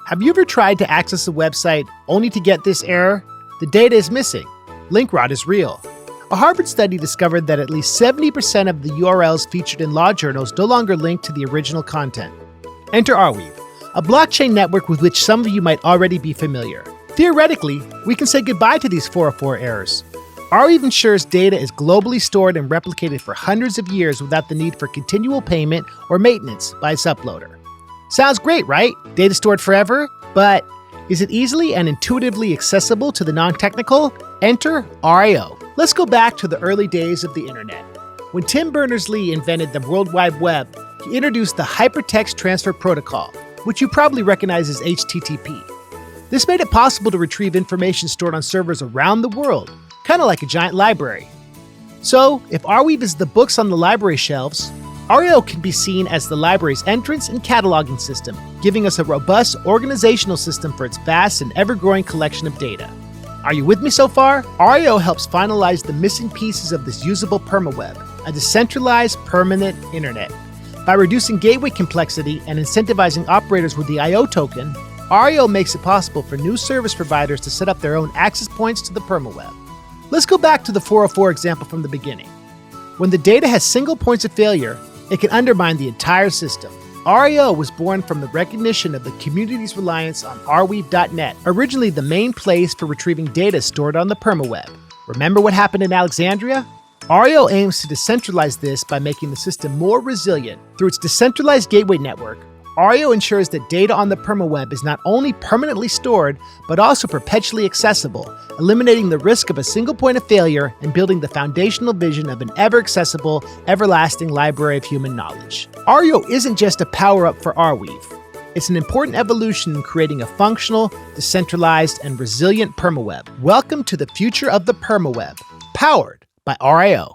Have you ever tried to access a website only to get this error? The data is missing. Link rot is real. A Harvard study discovered that at least 70% of the URLs featured in law journals no longer link to the original content. Enter Arweave, a blockchain network with which some of you might already be familiar. Theoretically, we can say goodbye to these 404 errors. Arweave ensures data is globally stored and replicated for hundreds of years without the need for continual payment or maintenance by its uploader. Sounds great, right? Data stored forever? But is it easily and intuitively accessible to the non-technical? Enter RIO. Let's go back to the early days of the internet. When Tim Berners-Lee invented the World Wide Web, he introduced the Hypertext Transfer Protocol, which you probably recognize as HTTP. This made it possible to retrieve information stored on servers around the world, kind of like a giant library. So, if Arweave is the books on the library shelves, RIO can be seen as the library's entrance and cataloging system, giving us a robust organizational system for its vast and ever-growing collection of data. Are you with me so far? RIO helps finalize the missing pieces of this usable permaweb, a decentralized permanent internet. By reducing gateway complexity and incentivizing operators with the IO token, RIO makes it possible for new service providers to set up their own access points to the permaweb. Let's go back to the 404 example from the beginning. When the data has single points of failure, it can undermine the entire system. RIO was born from the recognition of the community's reliance on Arweave.net, originally the main place for retrieving data stored on the permaweb. Remember what happened in Alexandria? RIO aims to decentralize this by making the system more resilient. Through its decentralized gateway network, RIO ensures that data on the permaweb is not only permanently stored, but also perpetually accessible, eliminating the risk of a single point of failure and building the foundational vision of an ever-accessible, everlasting library of human knowledge. RIO isn't just a power-up for Arweave. It's an important evolution in creating a functional, decentralized, and resilient permaweb. Welcome to the future of the permaweb, powered by RIO.